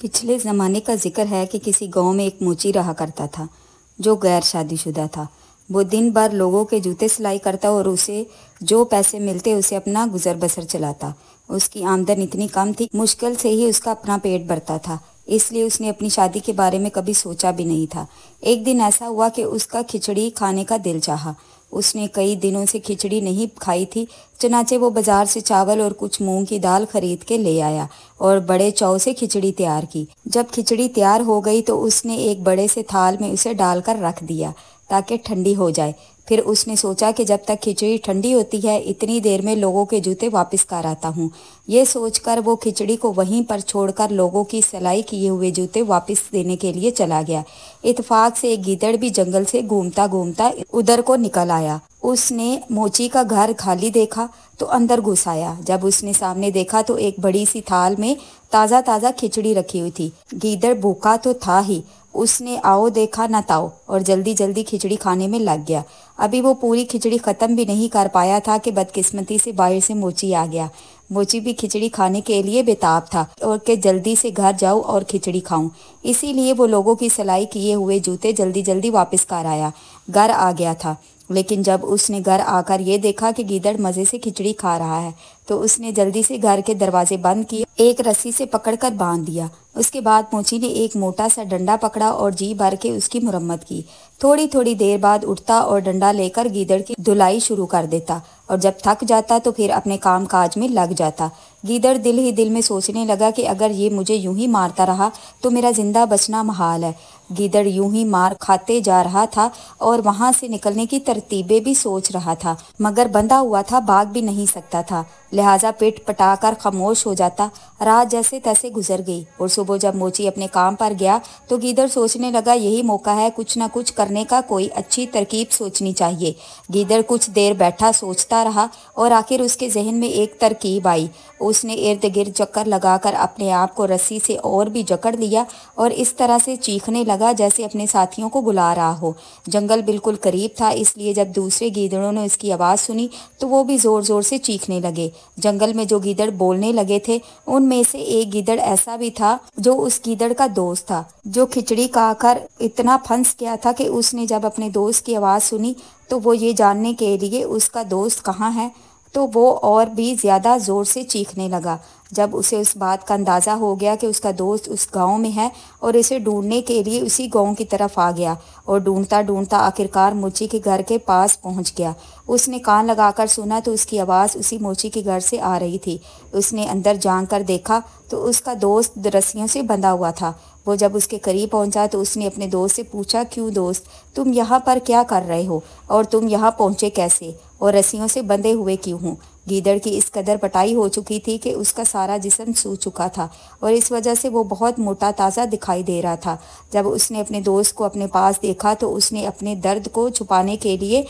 पिछले ज़माने का जिक्र है कि किसी गांव में एक मोची रहा करता था जो गैर शादीशुदा था। वो दिन भर लोगों के जूते सिलाई करता और उसे जो पैसे मिलते उसे अपना गुजर बसर चलाता। उसकी आमदन इतनी कम थी, मुश्किल से ही उसका अपना पेट भरता था, इसलिए उसने अपनी शादी के बारे में कभी सोचा भी नहीं था। एक दिन ऐसा हुआ कि उसका खिचड़ी खाने का दिल चाहा। उसने कई दिनों से खिचड़ी नहीं खाई थी। चनाचे वो बाजार से चावल और कुछ मूंग की दाल खरीद के ले आया और बड़े चाव से खिचड़ी तैयार की। जब खिचड़ी तैयार हो गई तो उसने एक बड़े से थाल में उसे डालकर रख दिया ताकि ठंडी हो जाए। फिर उसने सोचा कि जब तक खिचड़ी ठंडी होती है इतनी देर में लोगों के जूते वापस कर आता हूँ। ये सोचकर वो खिचड़ी को वहीं पर छोड़कर लोगों की सिलाई किए हुए जूते वापस देने के लिए चला गया। इत्तेफाक से एक गीदड़ भी जंगल से घूमता घूमता उधर को निकल आया। उसने मोची का घर खाली देखा तो अंदर घुस आया। जब उसने सामने देखा तो एक बड़ी सी थाल में ताज़ा ताज़ा खिचड़ी रखी हुई थी। गीदड़ भूखा तो था ही, उसने आओ देखा न ताओ और जल्दी जल्दी खिचड़ी खाने में लग गया। अभी वो पूरी खिचड़ी ख़त्म भी नहीं कर पाया था कि बदकिस्मती से बाहर से मोची आ गया। मोची भी खिचड़ी खाने के लिए बेताब था और कि जल्दी से घर जाऊं और खिचड़ी खाऊं। इसीलिए वो लोगों की सिलाई किए हुए जूते जल्दी जल्दी वापस कर आया। घर आ गया था, लेकिन जब उसने घर आकर ये देखा कि गीदड़ मज़े से खिचड़ी खा रहा है तो उसने जल्दी से घर के दरवाजे बंद किए, एक रस्सी से पकड़कर बांध दिया। उसके बाद मोची ने एक मोटा सा डंडा पकड़ा और जी भर के उसकी मुरम्मत की। थोड़ी थोड़ी देर बाद उठता और डंडा लेकर गीदड़ की धुलाई शुरू कर देता और जब थक जाता तो फिर अपने काम काज में लग जाता। गीदड़ दिल ही दिल में सोचने लगा कि अगर ये मुझे यूं ही मारता रहा तो मेरा जिंदा बचना महाल है। गीदड़ यूं ही मार खाते जा रहा था और वहां से निकलने की तरतीबें भी सोच रहा था, मगर बंधा हुआ था, भाग भी नहीं सकता था, लिहाजा पेट पटाकर खामोश हो जाता। रात जैसे तैसे गुजर गई और सुबह जब मोची अपने काम पर गया तो गीदड़ सोचने लगा यही मौका है कुछ न कुछ करने का, कोई अच्छी तरकीब सोचनी चाहिए। गीदड़ कुछ देर बैठा सोचता रहा और आखिर उसके जहन में एक तरकीब आई। उसने इर्द गिर्द चक्कर लगाकर अपने आप को रस्सी से और भी जकड़ लिया और इस तरह से चीखने लगा जैसे अपने साथियों को बुला रहा हो। जंगल बिल्कुल करीब था, इसलिए जब दूसरे गीदड़ों ने उसकी आवाज़ सुनी तो वो भी ज़ोर ज़ोर से चीखने लगे। जंगल में जो गीदड़ बोलने लगे थे उनमें से एक गीदड़ ऐसा भी था जो उस गीदड़ का दोस्त था, जो खिचड़ी खाकर इतना फंस गया था कि उसने जब अपने दोस्त की आवाज़ सुनी तो वो ये जानने के लिए उसका दोस्त कहाँ है तो वो और भी ज़्यादा ज़ोर से चीखने लगा। जब उसे उस बात का अंदाज़ा हो गया कि उसका दोस्त उस गांव में है और इसे ढूंढने के लिए उसी गांव की तरफ आ गया और ढूंढता ढूंढता आखिरकार मोची के घर के पास पहुंच गया। उसने कान लगाकर सुना तो उसकी आवाज़ उसी मोची के घर से आ रही थी। उसने अंदर जानकर देखा तो उसका दोस्त रस्सियों से बंधा हुआ था। वो जब उसके करीब पहुंचा तो उसने अपने दोस्त से पूछा, क्यों दोस्त, तुम यहाँ पर क्या कर रहे हो और तुम यहाँ पहुँचे कैसे और रस्सियों से बंधे हुए क्यों हो? गीदड़ की इस कदर पटाई हो चुकी थी कि उसका सारा जिस्म सूज चुका था और इस वजह से वो बहुत मोटा ताज़ा दिखाई दे रहा था। जब उसने अपने दोस्त को अपने पास देखा तो उसने अपने दर्द को छुपाने के लिए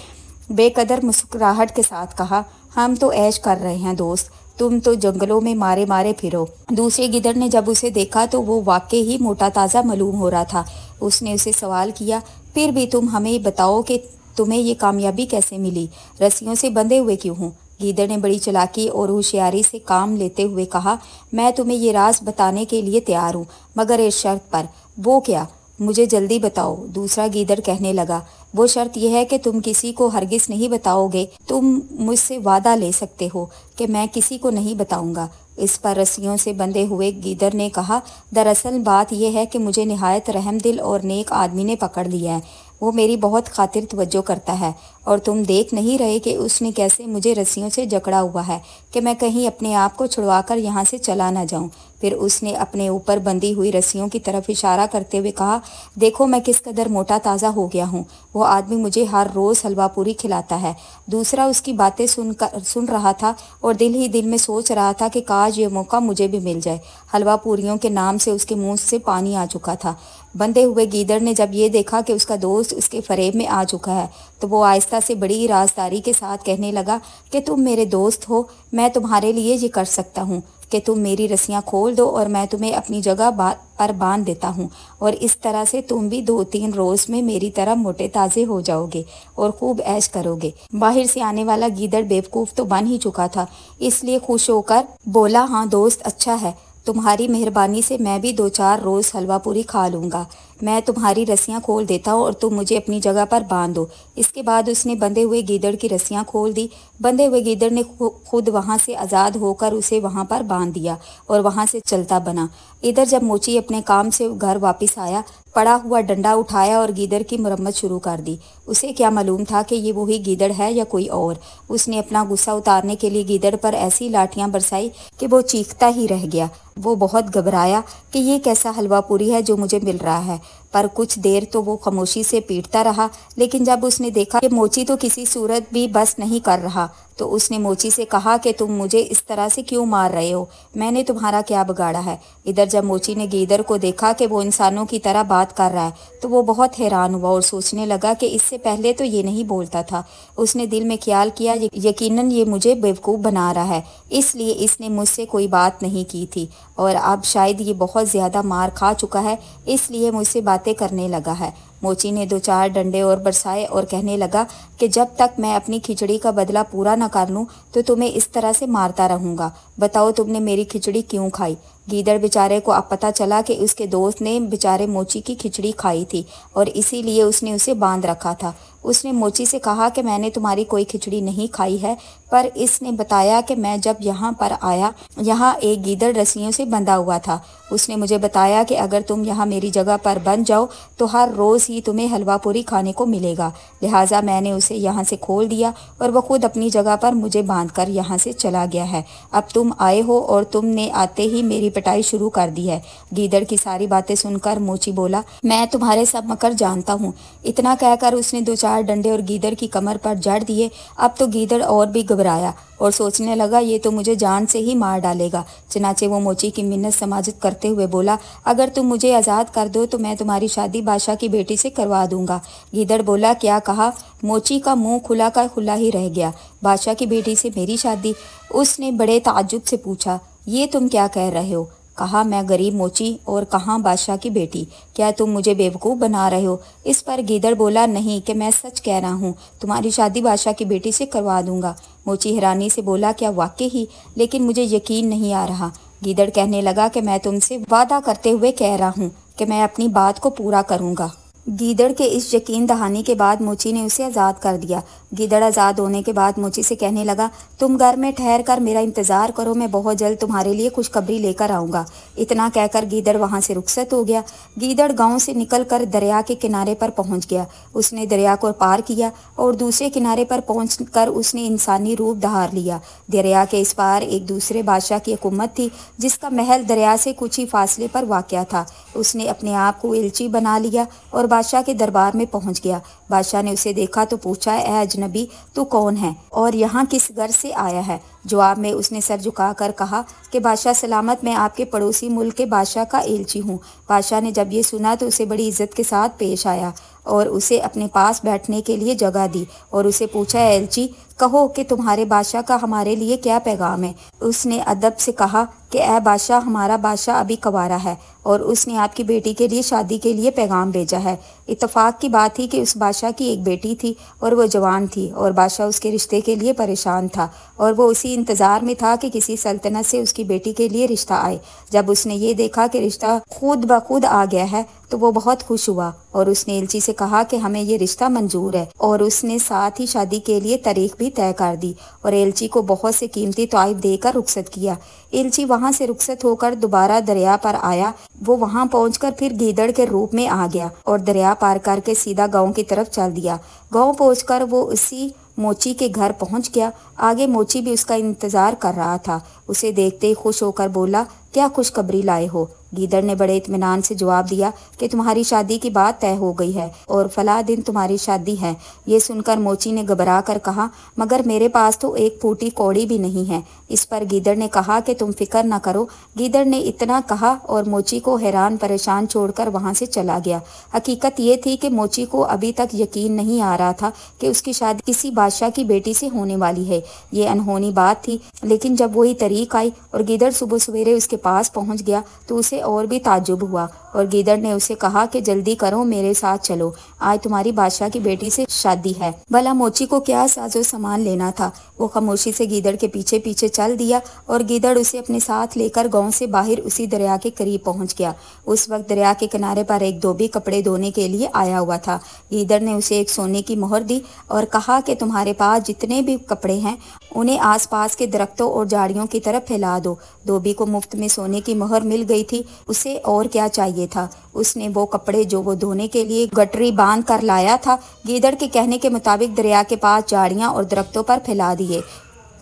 बेकदर मुस्कुराहट के साथ कहा, हम तो ऐश कर रहे हैं दोस्त, तुम तो जंगलों में मारे मारे फिरो। दूसरे गिदड़ ने जब उसे देखा तो वो वाकई ही मोटा ताज़ा मालूम हो रहा था। उसने उसे सवाल किया, फिर भी तुम हमें बताओ कि तुम्हें ये कामयाबी कैसे मिली, रस्सियों से बंधे हुए क्यों हो? गीदड़ ने बड़ी चालाकी और होशियारी से काम लेते हुए कहा, मैं तुम्हें ये राज बताने के लिए तैयार हूँ, मगर इस शर्त पर। वो क्या, मुझे जल्दी बताओ, दूसरा गीदड़ कहने लगा। वो शर्त यह है कि तुम किसी को हरगिज नहीं बताओगे। तुम मुझसे वादा ले सकते हो कि मैं किसी को नहीं बताऊंगा। इस पर रस्सियों से बंधे हुए गीदड़ ने कहा, दरअसल बात यह है कि मुझे निहायत रहमदिल और नेक आदमी ने पकड़ लिया है। वो मेरी बहुत खातिर तवज्जो करता है और तुम देख नहीं रहे कि उसने कैसे मुझे रस्सियों से जकड़ा हुआ है कि मैं कहीं अपने आप को छुड़वाकर यहाँ से चला ना जाऊँ। फिर उसने अपने ऊपर बंधी हुई रस्सियों की तरफ इशारा करते हुए कहा, देखो मैं किस कदर मोटा ताज़ा हो गया हूँ। वो आदमी मुझे हर रोज़ हलवा पूरी खिलाता है। दूसरा उसकी बातें सुन रहा था और दिल ही दिल में सोच रहा था कि काश ये मौका मुझे भी मिल जाए। हलवा पूरियों के नाम से उसके मुंह से पानी आ चुका था। बंधे हुए गीदड़ ने जब ये देखा कि उसका दोस्त उसके फरेब में आ चुका है तो वो आहिस्ता से बड़ी राजदारी के साथ कहने लगा कि तुम मेरे दोस्त हो, मैं तुम्हारे लिए ये कर सकता हूँ कि तुम मेरी रस्सियाँ खोल दो और मैं तुम्हें अपनी जगह पर बांध देता हूँ और इस तरह से तुम भी 2-3 रोज़ में मेरी तरह मोटे ताज़े हो जाओगे और खूब ऐश करोगे। बाहर से आने वाला गीदड़ बेवकूफ़ तो बन ही चुका था, इसलिए खुश होकर बोला, हाँ दोस्त, अच्छा है, तुम्हारी मेहरबानी से मैं भी 2-4 रोज़ हलवा पूरी खा लूँगा। मैं तुम्हारी रस्सियाँ खोल देता हूँ और तुम मुझे अपनी जगह पर बांध दो। इसके बाद उसने बंधे हुए गीदड़ की रस्सियाँ खोल दी। बंधे हुए गीदड़ ने खुद वहाँ से आज़ाद होकर उसे वहाँ पर बांध दिया और वहाँ से चलता बना। इधर जब मोची अपने काम से घर वापस आया, पड़ा हुआ डंडा उठाया और गीदड़ की मरम्मत शुरू कर दी। उसे क्या मालूम था कि ये वही गीदड़ है या कोई और। उसने अपना गुस्सा उतारने के लिए गीदड़ पर ऐसी लाठियां बरसाई कि वो चीखता ही रह गया। वो बहुत घबराया कि ये कैसा हलवा पूरी है जो मुझे मिल रहा है। पर कुछ देर तो वो खामोशी से पीटता रहा, लेकिन जब उसने देखा कि मोची तो किसी सूरत भी बस नहीं कर रहा, तो उसने मोची से कहा कि तुम मुझे इस तरह से क्यों मार रहे हो? मैंने तुम्हारा क्या बिगाड़ा है? इधर जब मोची ने गीदड़ को देखा कि वो इंसानों की तरह बात कर रहा है, तो वो बहुत हैरान हुआ और सोचने लगा कि इससे पहले तो ये नहीं बोलता था। उसने दिल में ख्याल किया, यकीनन ये मुझे बेवकूफ़ बना रहा है, इसलिए इसने मुझसे कोई बात नहीं की थी और अब शायद ये बहुत ज़्यादा मार खा चुका है, इसलिए मुझसे बातें करने लगा है। मोची ने 2-4 डंडे और बरसाए और कहने लगा कि जब तक मैं अपनी खिचड़ी का बदला पूरा न कर लूँ तो तुम्हें इस तरह से मारता रहूँगा। बताओ तुमने मेरी खिचड़ी क्यों खाई? गीदड़ बेचारे को अब पता चला कि उसके दोस्त ने बेचारे मोची की खिचड़ी खाई थी और इसीलिए उसने उसे बांध रखा था। उसने मोची से कहा कि मैंने तुम्हारी कोई खिचड़ी नहीं खाई है, पर इसने बताया कि मैं जब यहाँ पर आया, यहाँ एक गीदड़ रस्सियों से बंधा हुआ था। उसने मुझे बताया कि अगर तुम यहाँ मेरी जगह पर बन जाओ तो हर रोज़ ही तुम्हें हलवा पूरी खाने को मिलेगा। लिहाजा मैंने उसे यहाँ से खोल दिया और वह खुद अपनी जगह पर मुझे बांधकर यहाँ से चला गया है। अब तुम आए हो और तुमने आते ही मेरी पिटाई शुरू कर दी है। गीदड़ की सारी बातें सुनकर मोची बोला, मैं तुम्हारे सब मकर जानता हूँ। इतना कहकर उसने 2-4 डंडे और गीदड़ की कमर पर जड़ दिए। अब तो गीदड़ और भी घबराया और सोचने लगा, ये तो मुझे जान से ही मार डालेगा। चनाचे वो मोची की मिन्नत समाजत करते हुए बोला, अगर तुम मुझे आज़ाद कर दो तो मैं तुम्हारी शादी बादशाह की बेटी से करवा दूंगा। गीदड़ बोला, क्या कहा? मोची का मुंह खुला का खुला ही रह गया। बादशाह की बेटी से मेरी शादी? उसने बड़े ताज्जुब से पूछा, ये तुम क्या कह रहे हो? कहा, मैं गरीब मोची और कहाँ बादशाह की बेटी। क्या तुम मुझे बेवकूफ़ बना रहे हो? इस पर गीदड़ बोला, नहीं कि मैं सच कह रहा हूँ, तुम्हारी शादी बादशाह की बेटी से करवा दूंगा। मोची हैरानी से बोला, क्या वाकई ही? लेकिन मुझे यकीन नहीं आ रहा। गीदड़ कहने लगा कि मैं तुमसे वादा करते हुए कह रहा हूँ कि मैं अपनी बात को पूरा करूँगा। गीदड़ के इस यकीन दहानी के बाद मोची ने उसे आज़ाद कर दिया। गीदड़ आज़ाद होने के बाद मोची से कहने लगा, तुम घर में ठहर कर मेरा इंतज़ार करो, मैं बहुत जल्द तुम्हारे लिए खुशखबरी लेकर आऊँगा। इतना कहकर गीदड़ वहाँ से रुखसत हो गया। गीदड़ गांव से निकलकर दरिया के किनारे पर पहुँच गया। उसने दरिया को पार किया और दूसरे किनारे पर पहुँचकर उसने इंसानी रूप धार लिया। दरिया के इस पार एक दूसरे बादशाह की हुकूमत थी, जिसका महल दरिया से कुछ ही फासले पर वाक़या था। उसने अपने आप को एलची बना लिया और बादशाह के दरबार में पहुंच गया। बादशाह ने उसे देखा तो पूछा, ए अजनबी, तू कौन है और यहाँ किस घर से आया है? जवाब में उसने सर झुकाकर कहा कि बादशाह सलामत, मैं आपके पड़ोसी मुल्क के बादशाह का एलची हूँ। बादशाह ने जब ये सुना तो उसे बड़ी इज्जत के साथ पेश आया और उसे अपने पास बैठने के लिए जगह दी और उसे पूछा, एलची, कहो कि तुम्हारे बादशाह का हमारे लिए क्या पैगाम है? उसने अदब से कहा कि ए बादशाह, हमारा बादशाह अभी कवारा है और उसने आपकी बेटी के लिए शादी के लिए पैगाम भेजा है। इत्तेफाक की बात थी कि उस बादशाह की एक बेटी थी और वो जवान थी और बादशाह उसके रिश्ते के लिए परेशान था और वो उसी इंतज़ार में था कि किसी सल्तनत से उसकी बेटी के लिए रिश्ता आए। जब उसने ये देखा कि रिश्ता खुद ब खुद आ गया है तो वो बहुत खुश हुआ और उसने एलची से कहा कि हमें ये रिश्ता मंजूर है और उसने साथ ही शादी के लिए तारीख भी तय कर दी और एलची को बहुत से कीमती तोहफे देकर रुखसत किया। एलची वहाँ से रुखसत होकर दोबारा दरिया पर आया। वो वहाँ पहुंचकर फिर गीदड़ के रूप में आ गया और दरिया पार करके सीधा गांव की तरफ चल दिया। गांव पहुंचकर वो उसी मोची के घर पहुंच गया। आगे मोची भी उसका इंतजार कर रहा था। उसे देखते ही खुश होकर बोला, क्या खुशखबरी लाए हो? गीदड़ ने बड़े इत्मीनान से जवाब दिया कि तुम्हारी शादी की बात तय हो गई है और फला दिन तुम्हारी शादी है। ये सुनकर मोची ने घबरा कर कहा, मगर मेरे पास तो एक फूटी कौड़ी भी नहीं है। इस पर गीदड़ ने कहा कि तुम फिक्र न करो। गीदड़ ने इतना कहा और मोची को हैरान परेशान छोड़कर वहाँ से चला गया। हकीकत ये थी कि मोची को अभी तक यकीन नहीं आ रहा था कि उसकी शादी किसी बादशाह की बेटी से होने वाली है। ये अनहोनी बात थी, लेकिन जब वही तारीख आई और गीदड़ सुबह सवेरे उसके पास पहुँच गया तो उसे और भी ताज्जुब हुआ और गीदड़ ने उसे कहा कि जल्दी करो, मेरे साथ चलो, आज तुम्हारी बादशाह की बेटी से शादी है। भला मोची को क्या साजो सामान लेना था। वो खामोशी से गीदड़ के पीछे पीछे चल दिया और गीदड़ उसे अपने साथ लेकर गांव से बाहर उसी दरिया के करीब पहुंच गया। उस वक्त दरिया के किनारे पर एक धोबी कपड़े धोने के लिए आया हुआ था। गीदड़ ने उसे एक सोने की मोहर दी और कहा कि तुम्हारे पास जितने भी कपड़े हैं उन्हें आसपास के दरख्तों और झाड़ियों की तरफ फैला दो। धोबी को मुफ्त में सोने की मोहर मिल गई थी, उसे और क्या चाहिए था। उसने वो कपड़े जो वो धोने के लिए गटरी बांध कर लाया था, गीदड़ के कहने के मुताबिक दरिया के पास झाड़ियां और दरख्तों पर फैला दिए।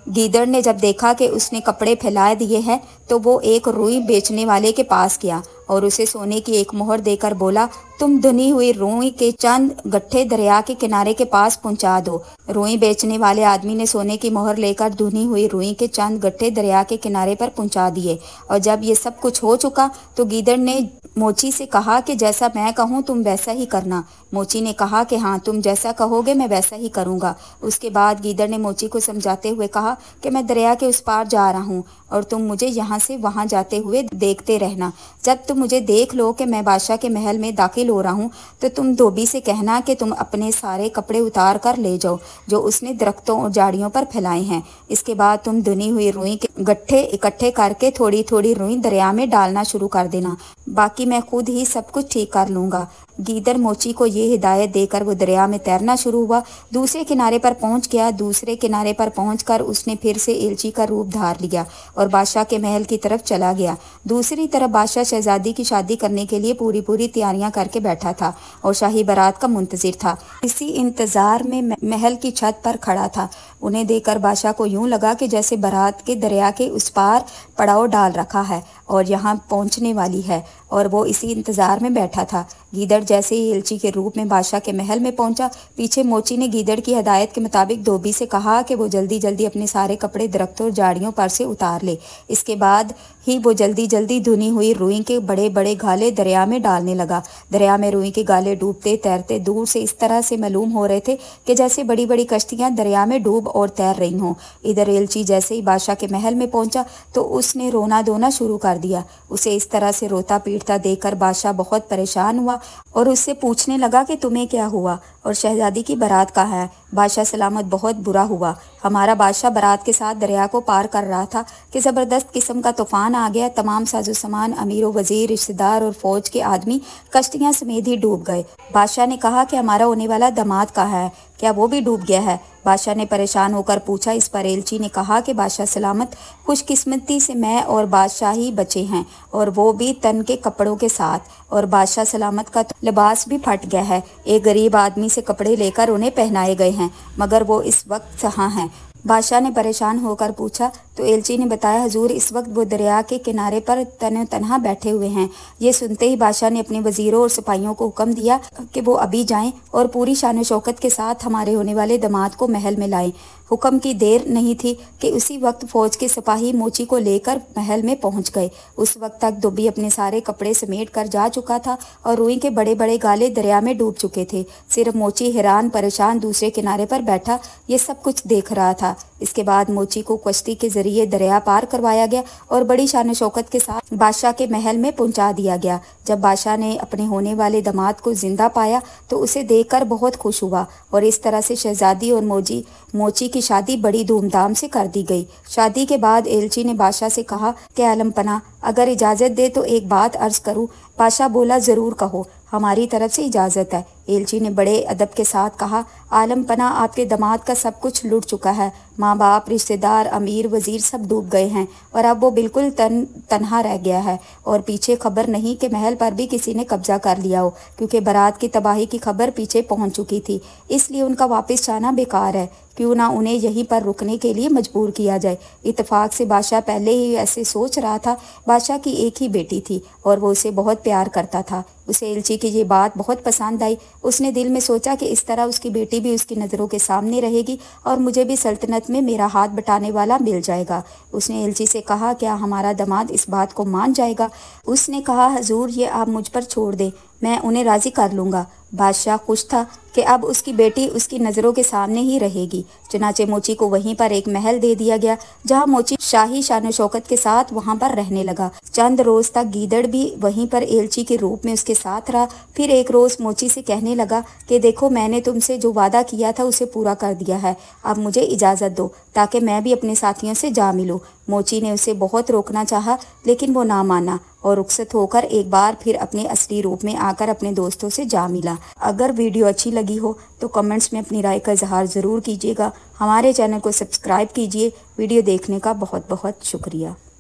गीदड़ ने जब देखा कि उसने कपड़े फैला दिए हैं तो वो एक रुई बेचने वाले के पास गया और उसे सोने की एक मोहर देकर बोला, तुम धुनी हुई रुई के चंद गट्ठे दरिया के किनारे के पास पहुंचा दो। रुई बेचने वाले आदमी ने सोने की मोहर लेकर धुनी हुई रुई के चंद गट्ठे दरिया के किनारे पर पहुंचा दिए। और जब ये सब कुछ हो चुका तो गीदड़ ने मोची से कहा कि जैसा मैं कहूँ तुम वैसा ही करना। मोची ने कहा कि हाँ, तुम जैसा कहोगे मैं वैसा ही करूँगा। उसके बाद गीदड़ ने मोची को समझाते हुए कहा कि मैं दरिया के उस पार जा रहा हूँ और तुम मुझे यहाँ से वहाँ जाते हुए देखते रहना। जब तुम मुझे देख लो कि मैं बादशाह के महल में दाखिल हो रहा हूँ तो तुम धोबी से कहना कि तुम अपने सारे कपड़े उतार कर ले जाओ जो उसने दरख्तों और झाड़ियों पर फैलाए हैं। इसके बाद तुम धुनी हुई रुई के गट्ठे इकट्ठे करके थोड़ी थोड़ी रुई दरिया में डालना शुरू कर देना, बाकी मैं खुद ही सब कुछ ठीक कर लूँगा। गीदड़ मोची को ये हिदायत देकर वो दरिया में तैरना शुरू हुआ। दूसरे किनारे पर पहुंच गया। दूसरे किनारे पर पहुंचकर उसने फिर से एलची का रूप धार लिया और बादशाह के महल की तरफ चला गया। दूसरी तरफ बादशाह शहजादी की शादी करने के लिए पूरी पूरी तैयारियां करके बैठा था और शाही बारात का मुंतजिर था। इसी इंतजार में महल की छत पर खड़ा था। उन्हें देखकर बादशाह को यूं लगा कि जैसे बारात के दरिया के उस पार पड़ाव डाल रखा है और यहाँ पहुँचने वाली है और वो इसी इंतजार में बैठा था। गीदड़ जैसे ही एलची के रूप में बादशाह के महल में पहुंचा, पीछे मोची ने गीदड़ की हिदायत के मुताबिक धोबी से कहा कि वो जल्दी जल्दी अपने सारे कपड़े दरख्तों और झाड़ियों पर से उतार ले। इसके बाद ही वो जल्दी जल्दी धुनी हुई रुई के बड़े बड़े गाले दरिया में डालने लगा। दरिया में रुई के गाले डूबते तैरते दूर से इस तरह से मालूम हो रहे थे कि जैसे बड़ी बड़ी कश्तियां दरिया में डूब और तैर रही हों। इधर एलची जैसे ही बादशाह के महल में पहुंचा तो उसने रोना धोना शुरू कर दिया। उसे इस तरह से रोता पीटता देखकर बादशाह बहुत परेशान हुआ और उससे पूछने लगा कि तुम्हें क्या हुआ और शहजादी की बारात कहाँ है। बादशाह सलामत बहुत बुरा हुआ। हमारा बादशाह बारात के साथ दरिया को पार कर रहा था कि ज़बरदस्त किस्म का तूफान आ गया। तमाम साजो सामान, अमीर व वजीर, रिश्तेदार और फौज के आदमी कश्तियां समेत ही डूब गए। बादशाह ने कहा कि हमारा होने वाला दामाद कहाँ है, क्या वो भी डूब गया है। बादशाह ने परेशान होकर पूछा। इस पर एलची ने कहा कि बादशाह सलामत, खुशकिस्मती से मैं और बादशाह ही बचे हैं और वो भी तन के कपड़ों के साथ, और बादशाह सलामत का तो लिबास भी फट गया है। एक गरीब आदमी से कपड़े लेकर उन्हें पहनाए गए हैं मगर वो इस वक्त कहाँ हैं। बादशाह ने परेशान होकर पूछा तो एलची ने बताया, हजूर इस वक्त वो दरिया के किनारे पर तन्हा बैठे हुए हैं। ये सुनते ही बादशाह ने अपने वजीरों और सिपाहियों को हुक्म दिया कि वो अभी जाएं और पूरी शान शौकत के साथ हमारे होने वाले दामाद को महल में लाएं। हुक्म की देर नहीं थी कि उसी वक्त फौज के सिपाही मोची को लेकर महल में पहुंच गए। उस वक्त तक धोबी अपने सारे कपड़े समेट कर जा चुका था और रुई के बड़े बड़े गाले दरिया में डूब चुके थे। सिर्फ मोची हैरान परेशान दूसरे किनारे पर बैठा ये सब कुछ देख रहा था। इसके बाद मोची को कश्ती के जरिए दरिया पार करवाया गया और बड़ी शान शौकत के साथ बादशाह के महल में पहुंचा दिया गया। जब बादशाह ने अपने होने वाले दामाद को जिंदा पाया तो उसे देखकर बहुत खुश हुआ और इस तरह से शहजादी और मोची की शादी बड़ी धूमधाम से कर दी गई। शादी के बाद एलची ने बादशाह से कहा कि आलमपना, अगर इजाज़त दे तो एक बात अर्ज करूं। बादशाह बोला, ज़रूर कहो, हमारी तरफ से इजाज़त है। एलची ने बड़े अदब के साथ कहा, आलमपना, आपके दामाद का सब कुछ लुट चुका है। माँ बाप, रिश्तेदार, अमीर, वजीर सब डूब गए हैं और अब वो बिल्कुल तन्हा रह गया है और पीछे खबर नहीं कि महल पर भी किसी ने कब्जा कर लिया हो, क्योंकि बारात की तबाही की खबर पीछे पहुंच चुकी थी। इसलिए उनका वापस जाना बेकार है। क्यों ना उन्हें यहीं पर रुकने के लिए मजबूर किया जाए। इत्तेफाक से बादशाह पहले ही ऐसे सोच रहा था। बादशाह की एक ही बेटी थी और वो उसे बहुत प्यार करता था। उसे एलची की ये बात बहुत पसंद आई। उसने दिल में सोचा कि इस तरह उसकी बेटी भी उसकी नज़रों के सामने रहेगी और मुझे भी सल्तनत में मेरा हाथ बटाने वाला मिल जाएगा। उसने एलची से कहा, क्या हमारा दामाद इस बात को मान जाएगा। उसने कहा, हजूर, ये आप मुझ पर छोड़ दें, मैं उन्हें राज़ी कर लूँगा। बादशाह खुश था कि अब उसकी बेटी उसकी नज़रों के सामने ही रहेगी। चुनाचे मोची को वहीं पर एक महल दे दिया गया, जहां मोची शाही शान शौकत के साथ वहां पर रहने लगा। चंद रोज़ तक गीदड़ भी वहीं पर एलची के रूप में उसके साथ रहा। फिर एक रोज़ मोची से कहने लगा कि देखो, मैंने तुमसे जो वादा किया था उसे पूरा कर दिया है, अब मुझे इजाज़त दो ताकि मैं भी अपने साथियों से जा मिलूँ। मोची ने उसे बहुत रोकना चाहा, लेकिन वो ना माना और रुखसत होकर एक बार फिर अपने असली रूप में आकर अपने दोस्तों से जा मिला। अगर वीडियो अच्छी लगी हो तो कमेंट्स में अपनी राय का इजहार ज़रूर कीजिएगा। हमारे चैनल को सब्सक्राइब कीजिए। वीडियो देखने का बहुत बहुत शुक्रिया।